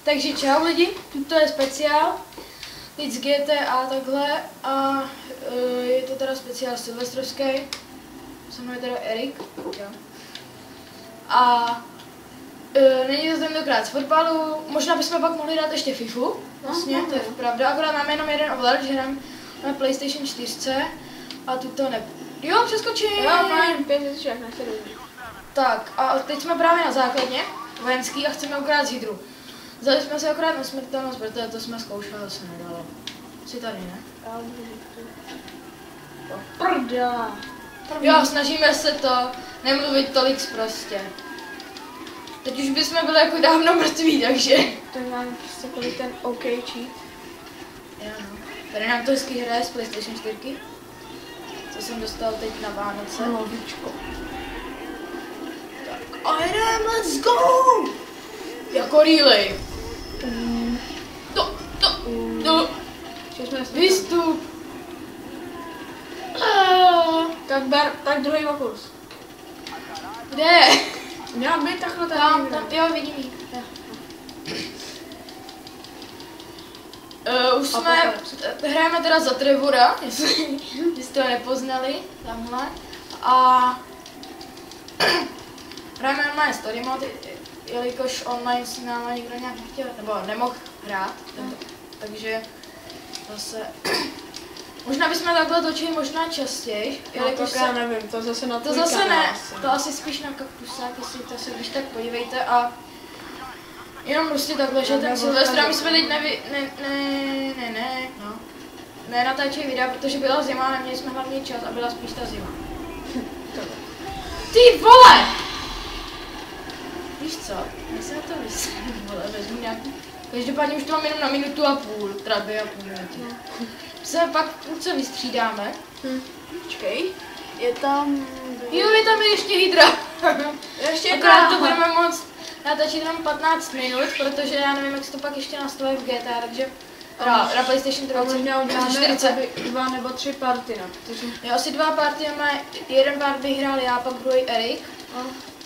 Takže čau lidi, to je speciál. Teď z GTA takhle a je to teda speciál silvestrovský. Se mnou je teda Erik. Jo. A není to tentokrát z fotbalu, možná bychom pak mohli dát ještě FIFU. Vlastně, to je pravda, akorát máme jenom jeden ovladač, že hrám na PlayStation 4 a tuto ne... Jo, přeskočím! Jo, fajn, 5 hvězdiček, následuji. Tak, a teď jsme právě na základně, vojenský, a chceme ukrást hydru. Vzali jsme si akorát na smrtelnost, protože to jsme zkoušeli, to se nedalo. Jsi tady, ne? Já můžu to. Prda! Jo, snažíme se to nemluvit tolik prostě. Teď už bychom byli jako dávno mrtví, takže... To mám prostě kolik ten OK cheat. Jo, no. Tady nám to hezky hraje z PlayStation 4. Co jsem dostal teď na Vánoce. Novičko. Tak, a jdem, let's go! Jako really. Vystup. Tak druhý okurs. Kde? Měla být takhle Tam, jo, vidím jí. Už jsme, hrajeme teda za Trevora, jestli jste ho nepoznali, tamhle. A hrajeme normálně story mode, jelikož online si náma nikdo nějak nechtěl, nebo nemohl hrát, takže zase... Možná bychom takhle točili možná častěji, jelikož já nevím, to zase na to zase ne, to asi spíš na kaktusák, jestli to se když tak podívejte a jenom prostě takhle, že ten Silvestra my jsme teď nenatáčeli videa, protože byla zima a neměli jsme hlavně čas a byla spíš ta zima. Ty vole! Víš co, já se na to myslím, vole, vezmu nějaký. Každopádně už to mám jenom na minutu a půl, teda 2,5 minuty. Se pak co vystřídáme. Počkej, je tam... Jo, je tam ještě hydra. Ještě akorát to budeme moct natáčet jenom 15 minut, protože já nevím, jak se to pak ještě nastavuje v GTA, takže na PlayStation 3. Možná uděláme 2 nebo 3 party, no, protože... Jo, asi 2 party, jeden part vyhrál já, pak druhý Erik.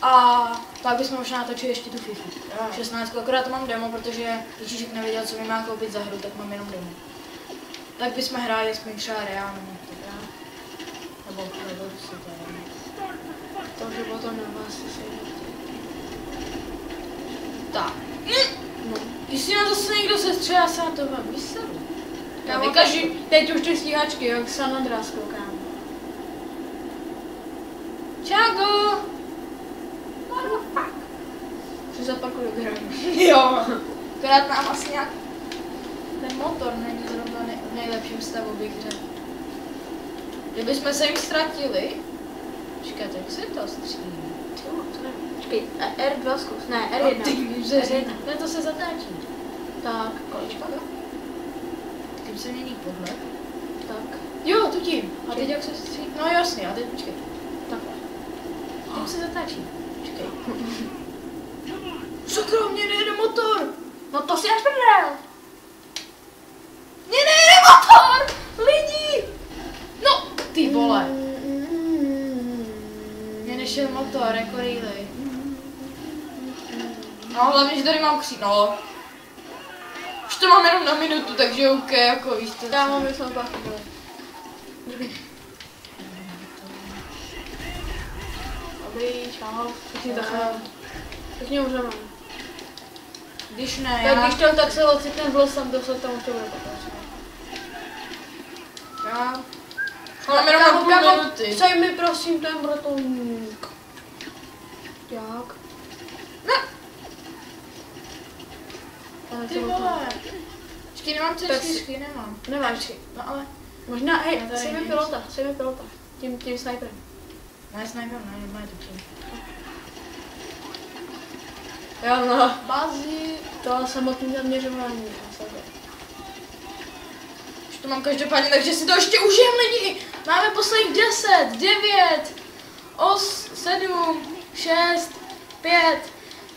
A pak bychom možná natočili ještě tu FIFU. 16, akorát to mám demo, protože Ježíšek nevěděl, co mi má koupit za hru, tak mám jenom demo. Tak bychom hráli aspoň třeba reálně. Nebo si to nevím. To, že potom na vás si tak. No. Jestli nám zase někdo sestře, já se na to mám vyseru. Já vykažu. Teď už ty stíhačky, jak San Andreas koukám. Čágo! Že zaparkuju hraní. Jo. Akorát nám asi nějak ten motor není zrovna v nejlepším stavu, bych řekl. Kdybychom se jim ztratili... Počkejte, jak se to střílí? Počkej, R2 zkus, ne, R1. R1. Ne, to se zatáčí. Tak, kolečko. Tím se mění pohled. Tak. Jo, tu tím. A teď jak se střílí? No jasně, a teď počkej. Takhle. Tím se zatáčí. Počkej. Sakra, mě nejede motor! No to si až prdel! Mě nejede motor! Lidi! No, ty vole. Mně nešel motor, jako really. No, hlavně, že tady mám křík, no. Už to mám jenom na minutu, takže OK, jako víš to. Já mám myslím pak. Dobrý, čau. Všichni takhle. Všichni můžeme. Když ne, já... Když to tak se ocitne v losem, to se tam to bude pokračovat. Já... Mám jenom na půl minuty. Sej mi prosím ten bratoník. Jak? Ne! Ty vole. Počkej, nemám C4, nemám. Nemáš. No ale... Možná, hej, sej mi pilota. Tím sniperem. Ne, sniper, ne, normálně točím. Jo, no. Bazi. To samotné zaměřování. Už to mám každopádně, takže si to ještě užijem lidi. Máme posledních 10, 9, 8, 7, 6, 5,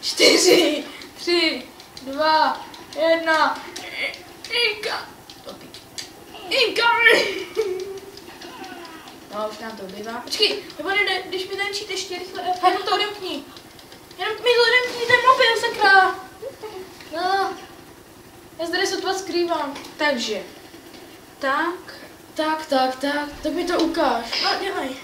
4, 3, 2, 1. Inka! No, už nám to bývá. Počkej, nebo ne, když mi ten cheat ještě rychle, jenom to odemkni. Jenom mi to odemkni ten mobil, sakra. No, Já tady sotva skrývám. Takže. Tak. Tak mi to ukáž. No, dělej.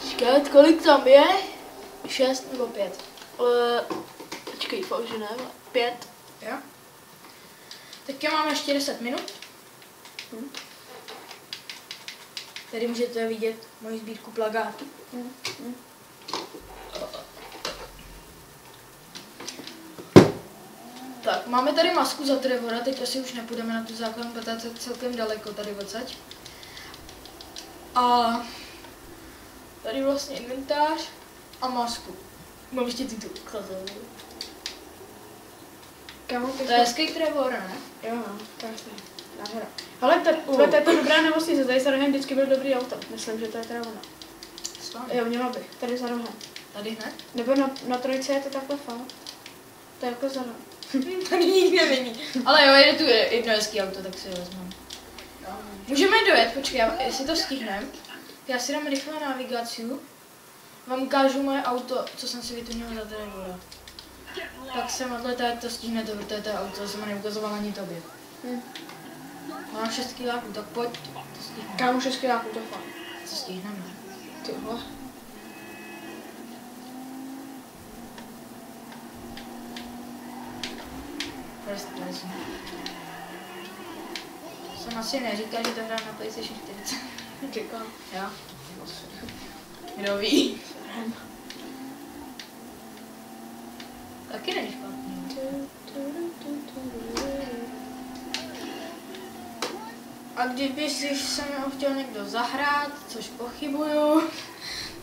Čekat, kolik tam je? 6 nebo 5? Počkej, fakt, že ne, 5. Jo. Teďka máme ještě 10 minut. Tady můžete vidět moji sbírku plakátů. Tak, máme tady masku za Trevora, teď asi už nepůjdeme na tu základnu, protože je celkem daleko tady odsaď. A tady vlastně inventář a masku. Mám ještě ty ukázat. To je hezký Trevor, ne? Jo, krásný. Nádhera. Ale to je to dobrá nemocnice, tady za rohem vždycky byl dobrý auto. Myslím, že to je teda ona. Jo, měla by. Tady za rohem. Tady hned? Nebo na trojce je to takhle fakt. To je jako za rohem. Tady nikde není. Ale jo, jede tu jedno hezký auto, tak si ho vezmeme. Můžeme dojet, počkej, jestli to stihneme. Já si dám rychle navigaci. Vám ukážu moje auto, co jsem si vytunil za Trevora. Tak jsem odletěl, to stihnete, protože to je auto, to jsem neukazoval ani tobě. Mám 6 kiláků, tak pojď, to stihneme. Kámo 6 kiláků, to fakt. Co stihneme? Tyhle. Jsem asi neříkal, že to hrám na PlayStation 40. Říkám. Jo? Kdo ví? Taky není špatný. A kdyby si se mnou chtěl někdo zahrát, což pochybuju,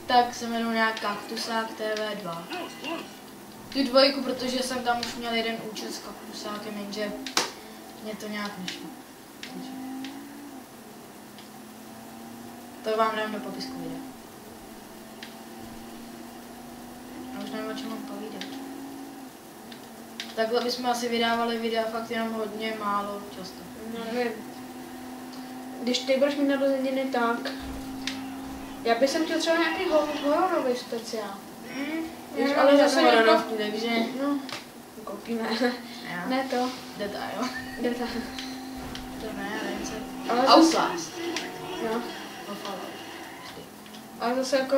tak se jmenuje nějak Kaktusák TV2. Tu dvojku, protože jsem tam už měl jeden účet s Kaktusákem, jenže mě to nějak nešlo. To vám dám do popisku videa. A už nevím, o čem mám povídat. Takhle bychom asi vydávali videa fakt jenom hodně málo často. No nevím. Když ty budeš mít narozeniny, tak já bych chtěl třeba nějaký hororový speciál. Ale zase hororovky, takže... No, koupíme. Ne to. Detail. To ne, nevím co. Ale Outlast. Jo. Ale zase jako,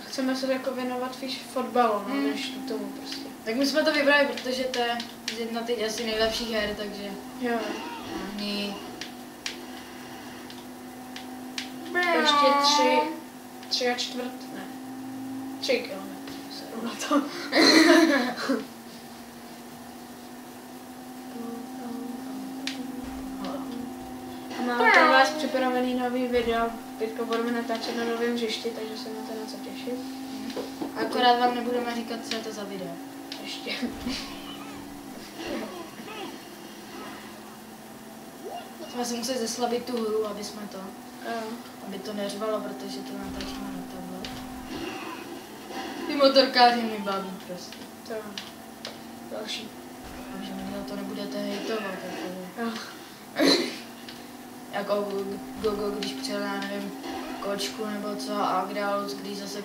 chceme se jako věnovat víš fotbalu, no, než tomu prostě. Tak my jsme to vybrali, protože to je jedna těch asi nejlepších her, takže... Jo. Ani... Ještě 3,25, ne. 3 kilometry. Seru na to. A máme pro vás připravený nový video. Teďka budeme natáčet na novém hřišti, takže se máte na co těšit. Akorát vám nebudeme říkat, co je to za video. Ještě. Jsme si museli zeslabit tu hru, aby jsme to... Aby to neřvalo, protože to natáčíme na tablet. Ty motorkáři mi baví prostě. To další. Takže mě za to nebudete hejtovat. Jako Gogo, když přijel, já nevím, kočku nebo co, a Agrealus, když zase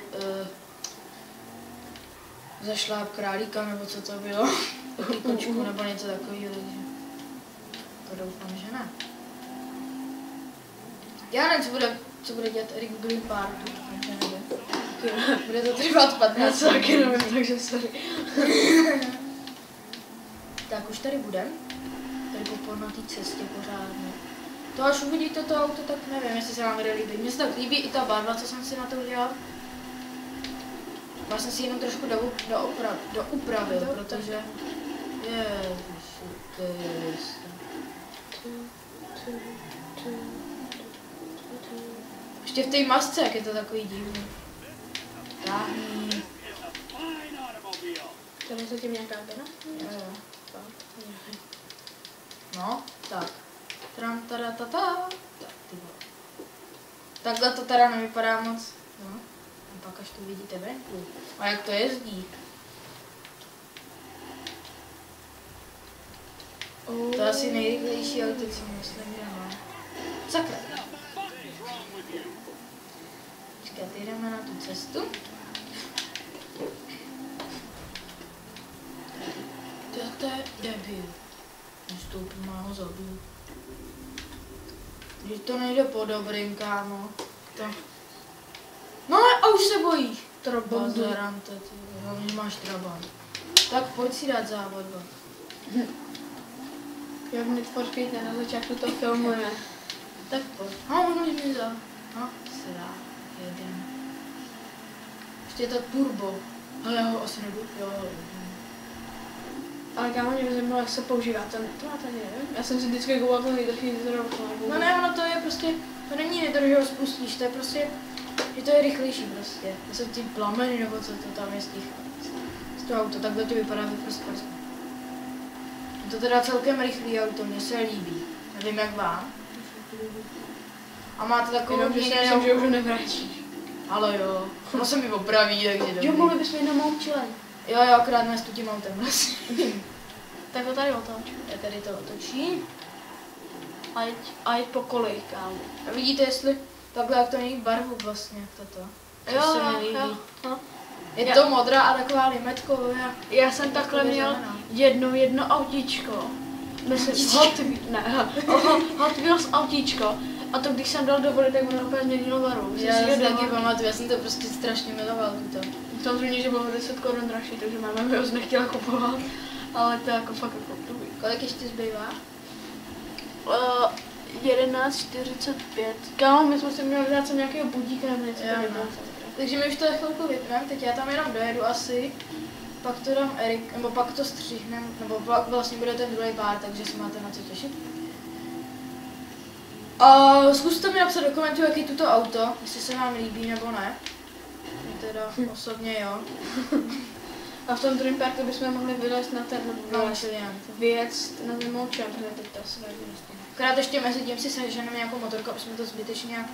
zašláp králíka nebo co to bylo, kočku nebo něco takového, takže to doufám, že ne. Já nevím, co bude dělat Erik v Green Parku, takže nevím. Bude to trvat 15 Já taky nevím, takže sorry. Tak už tady budem. Tady po té cestě pořádně. To až uvidíte to auto, tak nevím, jestli se vám bude líbit. Mně se tak líbí i ta barva, co jsem si na to udělal. Vlastně si jenom trošku doupravil, protože... Ježiši Kriste. Ještě v té masce, jak je to takový divný. Táhný. Tady je zatím nějaká bena? Jo. No, tak. Tram, tada, tata. Tak, ty vole. Takhle to teda nevypadá moc. No. A pak až to vidíte venku. A jak to jezdí. To je asi nejrychlejší auto, co myslím, že má. Sakra. Počkat, jdeme na tu cestu. To je debil. Vystoupí málo zadu. Když to nejde po dobrým, kámo. To... No a už se bojíš. Bazarante, ty. Hlavně máš trabant. Tak pojď si dát závod. Jak mi tvořkejte na začátku toho filmu, ne? Tak pojď. Ono mi za. No, se dá. Jeden. Ještě je to turbo. Ale já ho asi nebudu. Jo. Ale kámo, mě by zajímalo, jak se používá ten, to máte nevím. Já jsem si vždycky koupil ten takový zrod. No ne, ono to je prostě, to není to, že ho spustíš, to je prostě, že to je rychlejší prostě. To jsou ty plameny nebo co to tam je z toho auta, takhle to vypadá ve first person. Je to teda celkem rychlý auto, mně se líbí. Nevím jak vám. A máte takovou jenom, že už ho nevrátíš. Ale jo, ono se mi opraví, takže dobrý. Jo, mohli bychom jít na mou člen. Jo, akorát nestu tím autem vlastně. Tak ho tady otoč. Já tady to otočím. A jít po kolejích, kámo. A vidíte, jestli takhle jak to není barvu vlastně, jak toto. To se mi líbí. Jo. Je to modrá a taková limetková. Já jsem takhle měl jedno autíčko. Myslím, Hot Wheels autíčko. A to když jsem dal do vody, tak ono úplně změnilo barvu. Já si taky pamatuju, já jsem to prostě strašně miloval tuto. Samozřejmě, že bylo 10 korun dražší, takže máma mi ho nechtěla kupovat. Ale to je jako fakt jako dobrý. Kolik ještě zbývá? 11:45. Kámo, my jsme si měli dát sem nějakého budíka nebo něco. Takže my už to chvilku vypneme, teď já tam jenom dojedu asi. Pak to dám Erik, nebo pak to střihnem, nebo pak vlastně bude ten druhý pár, takže se máte na co těšit. A zkuste mi napsat do komentu, jaký je tuto auto, jestli se vám líbí nebo ne. Teda osobně jo. A v tom druhém parku bychom mohli vylézt na ten věc na ten moučem, protože teď to asi nejde. Akorát ještě mezi tím si seženeme nějakou motorku, aby jsme to zbytečně nějak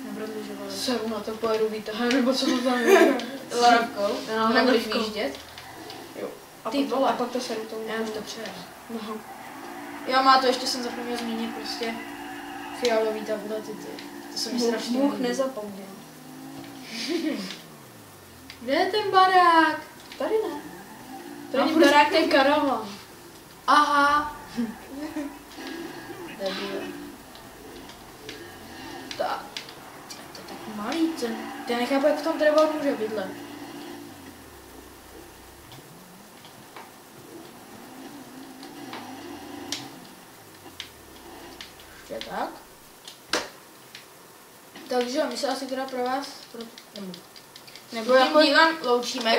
neprodlužovali. Seru na to pojedu výtahem, nebo co to tam je? Larovkou? Nebudeš výjíždět? Jo. Ty vole. A pak to seru tomu. Já už to přejdu. Aha. Jo, má to, ještě jsem zapomněl zmínit prostě fialový tahle ty. To se mi strašně Bůh líbí. nezapomněl. Kde je ten barák? Tady ne. To není barák, ten karavan. Aha. Debil. Tak. To je tak malý, ten. Já nechápu, jak v tom Trevor může bydlet. Ještě tak. Takže my se asi teda pro vás nebo jako dílem loučíme,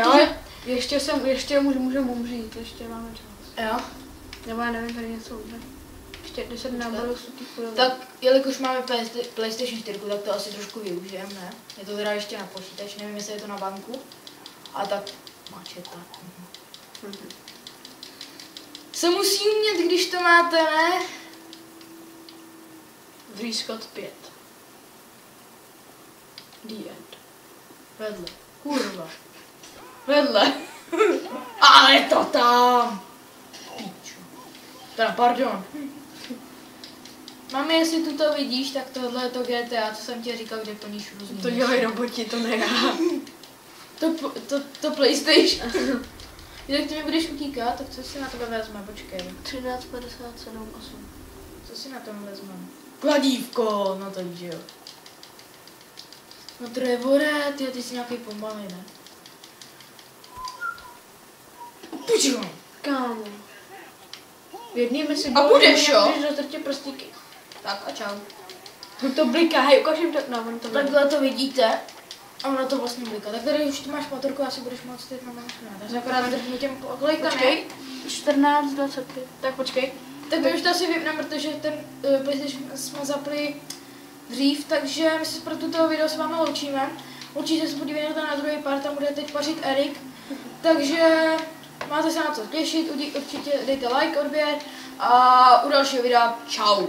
ještě můžeme umřít, ještě máme čas. Jo. Nebo já nevím, tady něco umře. Ještě 10 náborů jsou ty chudové. Tak, jelikož máme PlayStation 4, tak to asi trošku využijeme, ne? Je to teda ještě na počítač, nevím, jestli je to na banku. A tak, mačeta. Se musí umět, když to máte, ne? Scott 5. The end. Vedle. Kurva. Vedle. Ale to tam. Píču. Teda, pardon. Mami, jestli tu to vidíš, tak tohle je to GTA, co jsem ti říkal, kde plníš různý. To dělají roboti, to ne já. To PlayStation. Jak ty mi budeš utíkat, tak co si na tebe vezme, počkej. 13,57,8. Co si na tom vezme? Kladívko, no to víš, jo. No Trevore, ty jsi nějaký pomalý, ne? Pučo! Kámo. Jednými si a budeš, jo? Budeš do trtě prstíky. Tak a čau. To bliká, hej, ukážím to, no, on to takhle to vidíte. A ono to vlastně bliká. Tak tady už ty máš motorku, asi budeš moct jít na manšinu. Takže akorát drhnu těm, kolik tam je? 14,25. Tak počkej. Tak my už to asi vypneme, protože ten PlayStation jsme zapli dřív, takže my se pro tuto video s vámi loučíme. Určitě se podívejte na druhý part, tam bude teď pařit Erik. Takže máte se na co těšit, určitě dejte like, odběr a u dalšího videa čau.